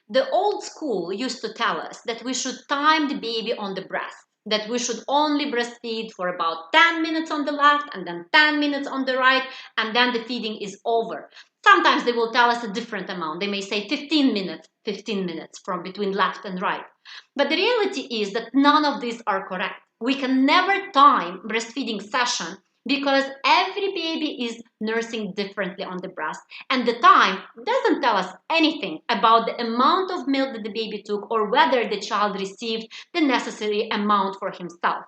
The old school used to tell us that we should time the baby on the breast, that we should only breastfeed for about 10 minutes on the left and then 10 minutes on the right, and then the feeding is over. Sometimes they will tell us a different amount. They may say 15 minutes from between left and right. But the reality is that none of these are correct. We can never time breastfeeding session because every baby is nursing differently on the breast, and the time doesn't tell us anything about the amount of milk that the baby took or whether the child received the necessary amount for himself.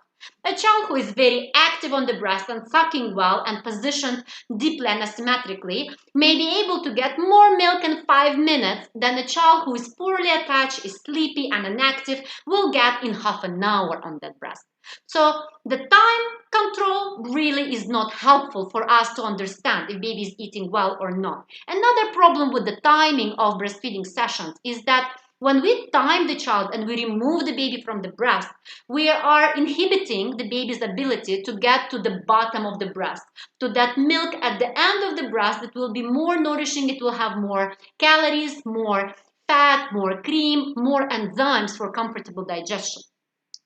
A child who is very active on the breast and sucking well and positioned deeply and asymmetrically may be able to get more milk in 5 minutes than a child who is poorly attached, is sleepy and inactive will get in half an hour on that breast. So the time control really is not helpful for us to understand if baby is eating well or not. Another problem with the timing of breastfeeding sessions is that when we time the child and we remove the baby from the breast, we are inhibiting the baby's ability to get to the bottom of the breast, to that milk at the end of the breast that will be more nourishing, it will have more calories, more fat, more cream, more enzymes for comfortable digestion.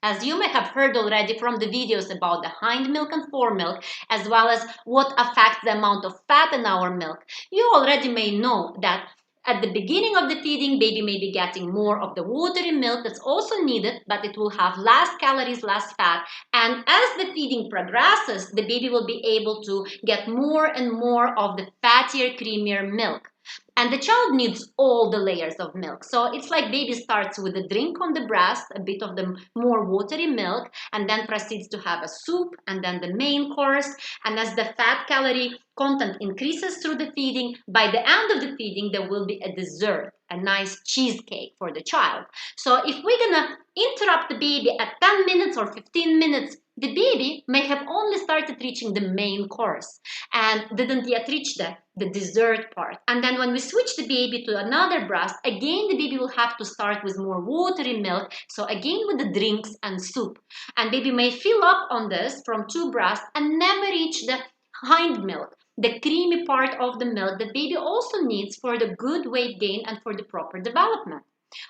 As you may have heard already from the videos about the hind milk and fore milk, as well as what affects the amount of fat in our milk, you already may know that at the beginning of the feeding, baby may be getting more of the watery milk that's also needed, but it will have less calories, less fat. And as the feeding progresses, the baby will be able to get more and more of the fattier, creamier milk. And the child needs all the layers of milk. So it's like baby starts with a drink on the breast, a bit of the more watery milk, and then proceeds to have a soup and then the main course. And as the fat calorie content increases through the feeding, by the end of the feeding, there will be a dessert, a nice cheesecake for the child. So if we're gonna interrupt the baby at 10 minutes or 15 minutes, the baby may have only started reaching the main course and didn't yet reach the dessert part. And then when we switch the baby to another breast, again the baby will have to start with more watery milk, so again with the drinks and soup. And baby may fill up on this from 2 breasts and never reach the hind milk, the creamy part of the milk that baby also needs for the good weight gain and for the proper development.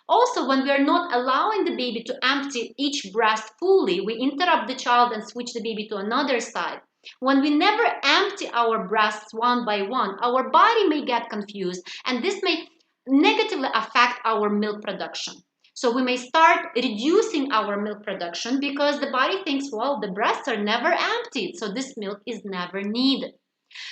Also, when we are not allowing the baby to empty each breast fully, we interrupt the child and switch the baby to another side. When we never empty our breasts one by one, our body may get confused and this may negatively affect our milk production. So we may start reducing our milk production because the body thinks, well, the breasts are never emptied, so this milk is never needed.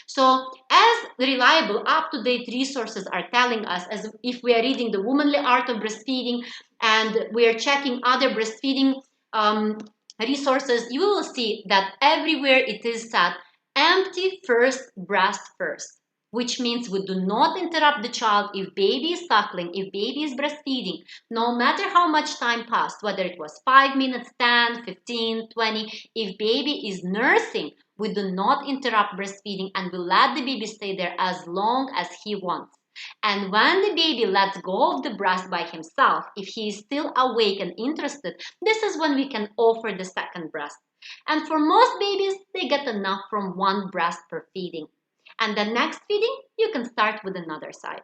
So as reliable, up-to-date resources are telling us, as if we are reading The Womanly Art of Breastfeeding and we are checking other breastfeeding resources, you will see that everywhere it is said, empty first, breast first, which means we do not interrupt the child if baby is suckling, if baby is breastfeeding, no matter how much time passed, whether it was 5 minutes, 10, 15, 20, if baby is nursing, we do not interrupt breastfeeding and we let the baby stay there as long as he wants. And when the baby lets go of the breast by himself, if he is still awake and interested, this is when we can offer the second breast. And for most babies, they get enough from 1 breast per feeding. And the next feeding, you can start with another side.